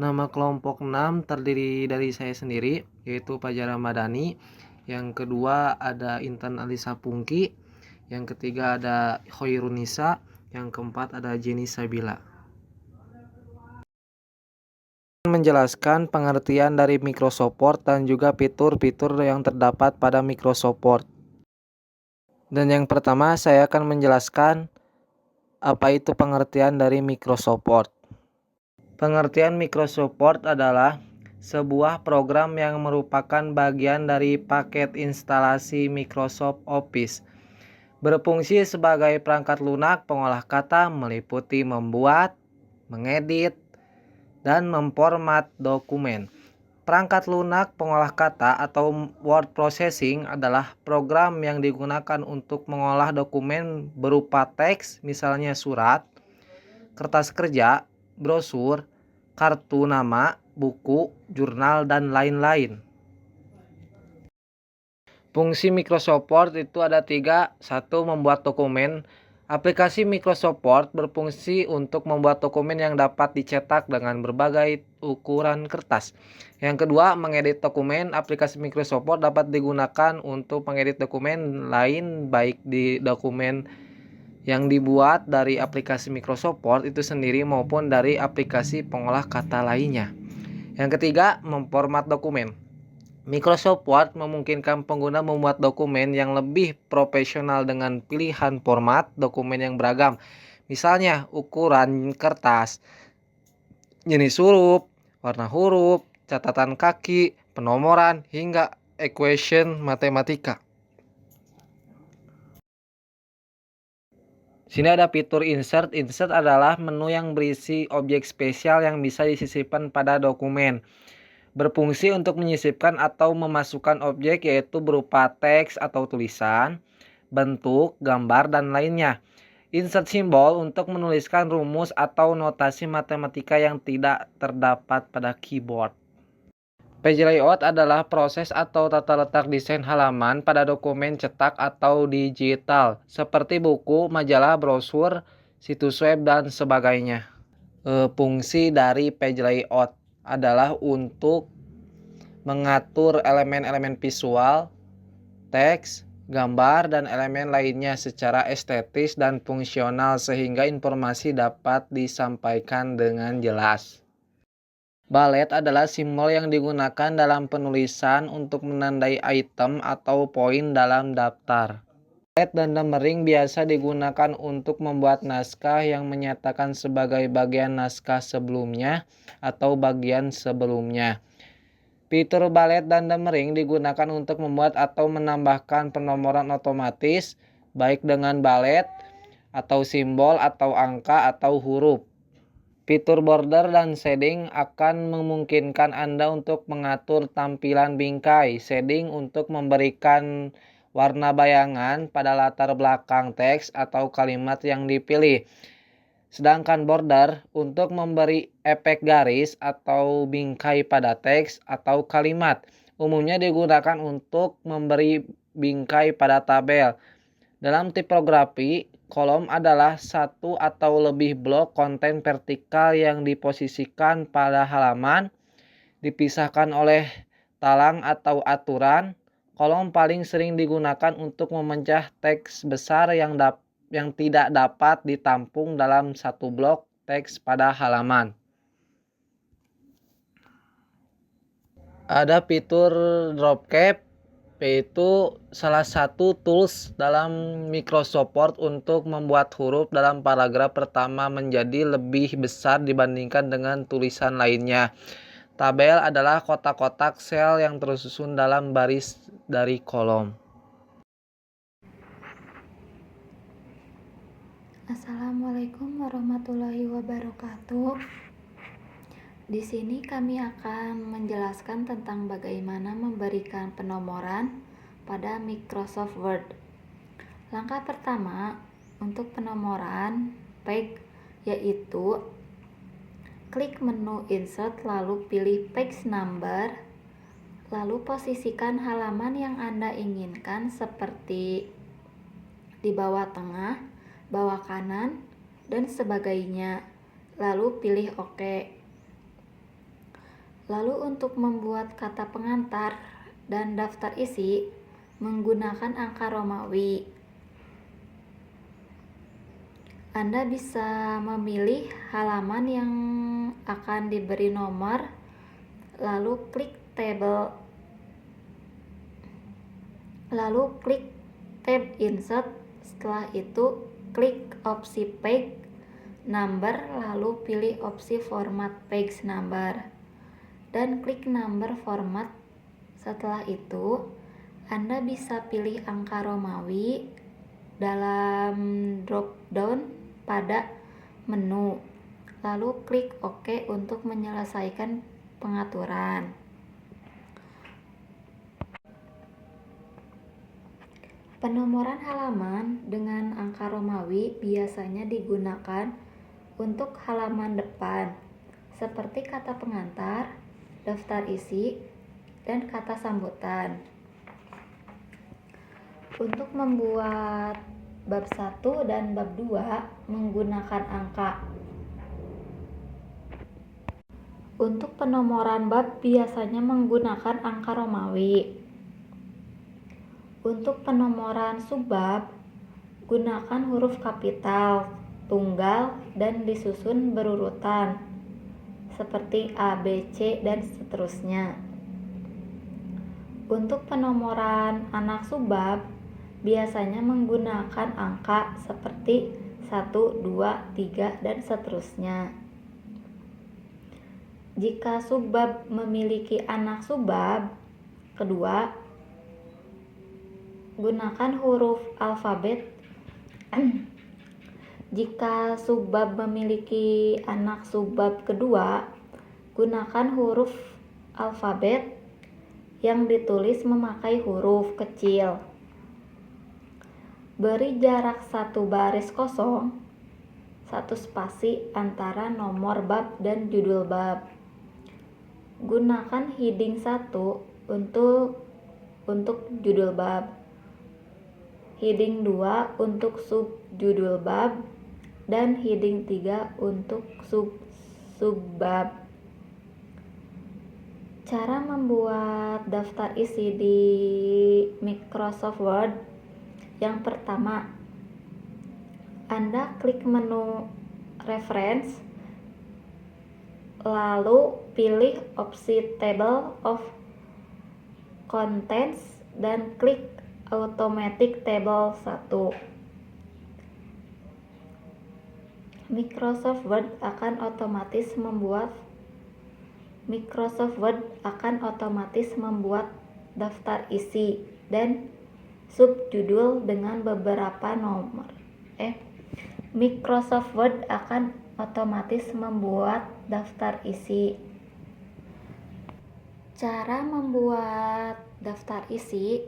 Nama kelompok 6 terdiri dari saya sendiri, yaitu Fajar Ramadhani. Yang kedua ada Intan Alisa Pungki. Yang ketiga ada Khairun Nisa. Yang keempat ada Jenny Sabila. Menjelaskan pengertian dari microsupport dan juga fitur-fitur yang terdapat pada microsupport. Dan yang pertama saya akan menjelaskan apa itu pengertian dari microsupport. Pengertian microsupport adalah sebuah program yang merupakan bagian dari paket instalasi Microsoft Office. Berfungsi sebagai perangkat lunak pengolah kata meliputi membuat, mengedit, dan memformat dokumen. Perangkat lunak pengolah kata atau word processing adalah program yang digunakan untuk mengolah dokumen berupa teks, misalnya surat, kertas kerja, brosur, kartu nama, buku, jurnal, dan lain-lain. Fungsi Microsupport itu ada 3. 1. Membuat dokumen. Aplikasi Microsupport berfungsi untuk membuat dokumen yang dapat dicetak dengan berbagai ukuran kertas. Yang kedua, mengedit dokumen. Aplikasi Microsupport dapat digunakan untuk mengedit dokumen lain, baik di dokumen yang dibuat dari aplikasi Microsupport itu sendiri maupun dari aplikasi pengolah kata lainnya. Yang ketiga, memformat dokumen. Microsupport memungkinkan pengguna membuat dokumen yang lebih profesional dengan pilihan format dokumen yang beragam. Misalnya ukuran kertas, jenis huruf, warna huruf, catatan kaki, penomoran, hingga equation matematika. Sini ada fitur insert. Insert adalah menu yang berisi objek spesial yang bisa disisipkan pada dokumen. Berfungsi untuk menyisipkan atau memasukkan objek yaitu berupa teks atau tulisan, bentuk, gambar, dan lainnya. Insert simbol untuk menuliskan rumus atau notasi matematika yang tidak terdapat pada keyboard. Page layout adalah proses atau tata letak desain halaman pada dokumen cetak atau digital, seperti buku, majalah, brosur, situs web, dan sebagainya. Fungsi dari page layout adalah untuk mengatur elemen-elemen visual, teks, gambar, dan elemen lainnya secara estetis dan fungsional sehingga informasi dapat disampaikan dengan jelas. Balet adalah simbol yang digunakan dalam penulisan untuk menandai item atau poin dalam daftar. Balet dan numbering biasa digunakan untuk membuat naskah yang menyatakan sebagai bagian naskah sebelumnya atau bagian sebelumnya. Fitur balet dan numbering digunakan untuk membuat atau menambahkan penomoran otomatis, baik dengan balet, atau simbol, atau angka, atau huruf. Fitur border dan shading akan memungkinkan Anda untuk mengatur tampilan bingkai, shading untuk memberikan warna bayangan pada latar belakang teks atau kalimat yang dipilih. Sedangkan border untuk memberi efek garis atau bingkai pada teks atau kalimat. Umumnya digunakan untuk memberi bingkai pada tabel. Dalam tipografi, kolom adalah satu atau lebih blok konten vertikal yang diposisikan pada halaman, dipisahkan oleh talang atau aturan. Kolom paling sering digunakan untuk memecah teks besar yang tidak dapat ditampung dalam satu blok teks pada halaman. Ada fitur drop cap, yaitu salah satu tools dalam Microsupport untuk membuat huruf dalam paragraf pertama menjadi lebih besar dibandingkan dengan tulisan lainnya. Tabel adalah kotak-kotak sel yang tersusun dalam baris dari kolom. Assalamualaikum warahmatullahi wabarakatuh. Di sini kami akan menjelaskan tentang bagaimana memberikan penomoran pada Microsoft Word. Langkah pertama untuk penomoran page yaitu klik menu Insert lalu pilih Page Number, lalu posisikan halaman yang Anda inginkan seperti di bawah tengah, bawah kanan, dan sebagainya. Lalu pilih OK. Lalu untuk membuat kata pengantar dan daftar isi menggunakan angka Romawi. Anda bisa memilih halaman yang akan diberi nomor, lalu klik tab insert. Setelah itu klik opsi page number, lalu pilih opsi format page number dan klik number format. Setelah itu Anda bisa pilih angka Romawi dalam drop down pada menu, lalu klik OK untuk menyelesaikan pengaturan. Penomoran halaman dengan angka Romawi biasanya digunakan untuk halaman depan, seperti kata pengantar, daftar isi, dan kata sambutan. Untuk membuat bab 1 dan bab 2 menggunakan angka. Untuk penomoran bab biasanya menggunakan angka Romawi. Untuk penomoran subbab, gunakan huruf kapital, tunggal, dan disusun berurutan, seperti A, B, C, dan seterusnya. Untuk penomoran anak subbab, biasanya menggunakan angka seperti 1, 2, 3, dan seterusnya. Jika subbab memiliki anak subbab kedua, gunakan huruf alfabet. Jika subbab memiliki anak subbab kedua, gunakan huruf alfabet yang ditulis memakai huruf kecil. Beri jarak 1 baris kosong, 1 spasi antara nomor bab dan judul bab. Gunakan heading 1 untuk judul bab, heading 2 untuk subjudul bab, dan heading 3 untuk subbab. Cara membuat daftar isi di Microsoft Word. Yang pertama, Anda klik menu Reference, lalu pilih opsi Table of Contents dan klik Automatic Table 1. Microsoft Word akan otomatis membuat daftar isi dan subjudul dengan beberapa nomor. Microsoft Word akan otomatis membuat daftar isi. Cara membuat daftar isi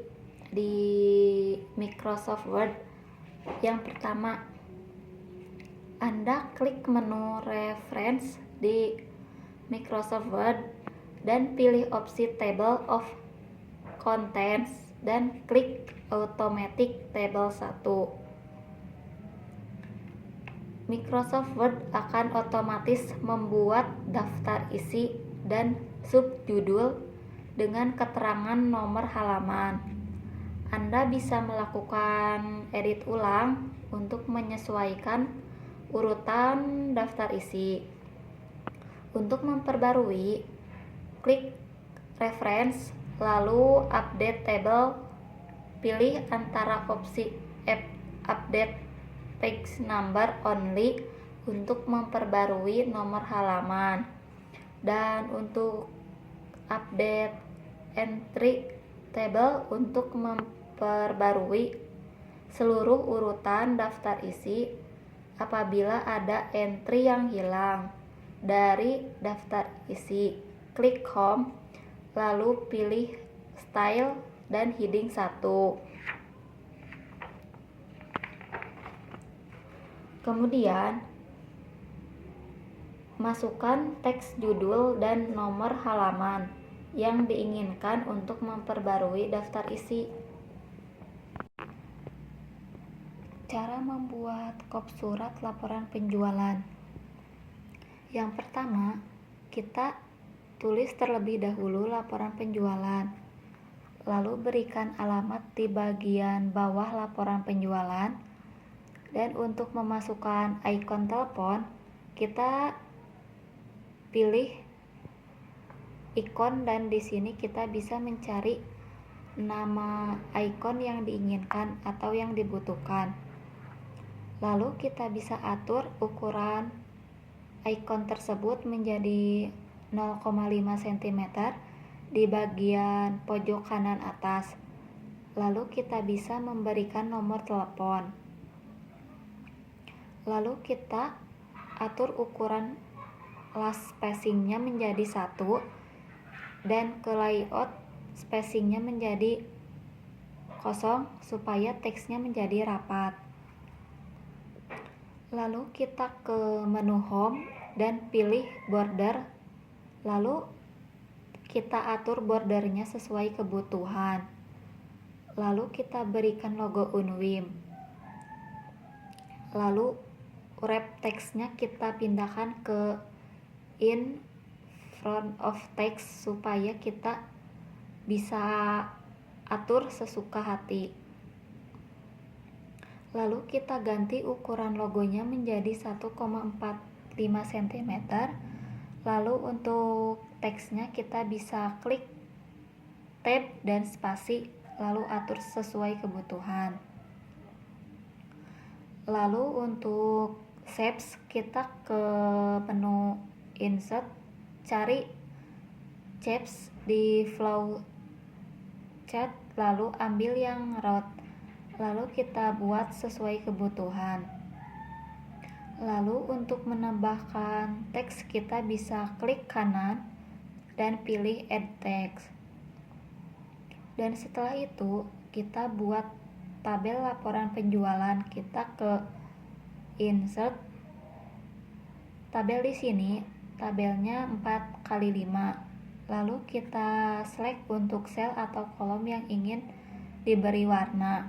di Microsoft Word. Yang pertama, Anda klik menu Reference di Microsoft Word dan pilih opsi Table of Contents dan klik Automatic Table 1. Microsoft Word akan otomatis membuat daftar isi dan subjudul dengan keterangan nomor halaman. Anda bisa melakukan edit ulang untuk menyesuaikan urutan daftar isi. Untuk memperbarui, klik Reference, lalu Update Table. Pilih antara opsi Update Page Number Only untuk memperbarui nomor halaman, dan untuk Update Entry Table untuk memperbarui seluruh urutan daftar isi apabila ada entry yang hilang dari daftar isi. Klik Home, lalu pilih Style dan heading 1. Kemudian masukkan teks judul dan nomor halaman yang diinginkan untuk memperbarui daftar isi. Cara membuat kop surat laporan penjualan. Yang pertama, kita tulis terlebih dahulu laporan penjualan, lalu berikan alamat di bagian bawah laporan penjualan, dan untuk memasukkan ikon telepon, kita pilih ikon dan di sini kita bisa mencari nama ikon yang diinginkan atau yang dibutuhkan. Lalu kita bisa atur ukuran ikon tersebut menjadi 0,5 cm di bagian pojok kanan atas. Lalu kita bisa memberikan nomor telepon. Lalu kita atur ukuran last spacingnya menjadi 1 dan ke layout spacingnya menjadi 0 supaya teksnya menjadi rapat. Lalu kita ke menu home dan pilih border, lalu kita atur bordernya sesuai kebutuhan. Lalu kita berikan logo Unwin. Lalu wrap teksnya kita pindahkan ke in front of text supaya kita bisa atur sesuka hati. Lalu kita ganti ukuran logonya menjadi 1,45 cm. Lalu untuk teksnya kita bisa klik tab dan spasi, lalu atur sesuai kebutuhan. Lalu untuk shapes kita ke menu insert, cari shapes di flow chart, lalu ambil yang round, lalu kita buat sesuai kebutuhan. Lalu untuk menambahkan teks kita bisa klik kanan dan pilih add text. Dan setelah itu kita buat tabel laporan penjualan. Kita ke insert, tabel di sini tabelnya 4x5. Lalu kita select untuk sel atau kolom yang ingin diberi warna.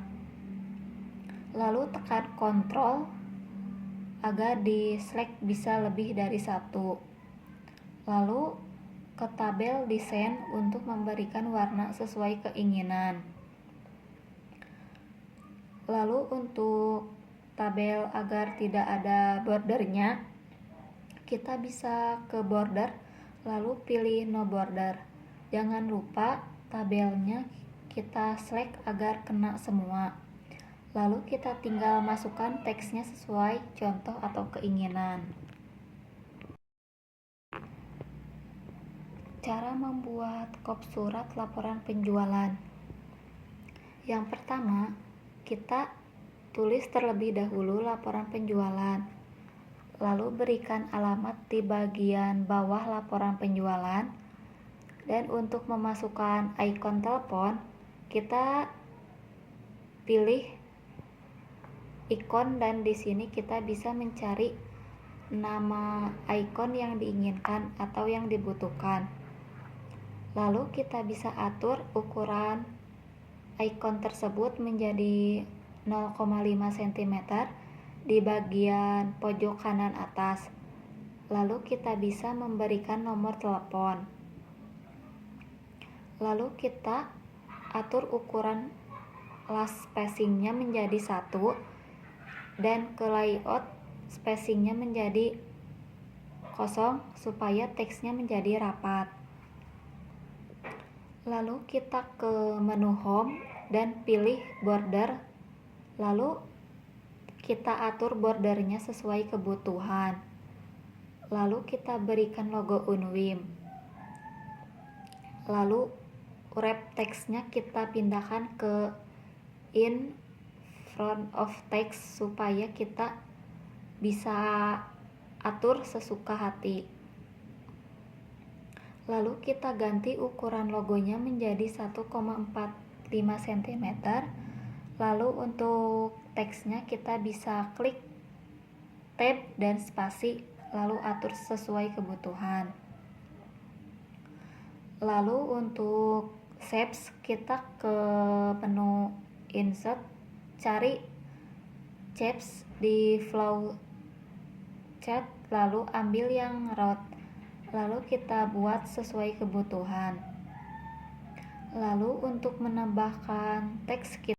Lalu tekan Ctrl agar di select bisa lebih dari 1. Lalu ke tabel desain untuk memberikan warna sesuai keinginan. Lalu untuk tabel agar tidak ada bordernya, kita bisa ke border, lalu pilih no border. Jangan lupa tabelnya kita select agar kena semua. Lalu kita tinggal masukkan teksnya sesuai contoh atau keinginan. Cara membuat kop surat laporan penjualan. Yang pertama, kita tulis terlebih dahulu laporan penjualan, lalu berikan alamat di bagian bawah laporan penjualan, dan untuk memasukkan ikon telepon, kita pilih ikon dan di sini kita bisa mencari nama ikon yang diinginkan atau yang dibutuhkan. Lalu kita bisa atur ukuran ikon tersebut menjadi 0,5 cm di bagian pojok kanan atas. Lalu kita bisa memberikan nomor telepon. Lalu kita atur ukuran last spacingnya menjadi 1 dan ke layout spacingnya menjadi 0 supaya teksnya menjadi rapat. Lalu kita ke menu home dan pilih border, lalu kita atur bordernya sesuai kebutuhan. Lalu kita berikan logo Unwin. Lalu wrap teksnya kita pindahkan ke in front of text supaya kita bisa atur sesuka hati. Lalu kita ganti ukuran logonya menjadi 1,45 cm. Lalu untuk teksnya kita bisa klik tab dan spasi, lalu atur sesuai kebutuhan. Lalu untuk shapes kita ke menu insert, cari shapes di flow chart, lalu ambil yang round, lalu kita buat sesuai kebutuhan. Lalu untuk menambahkan teks kita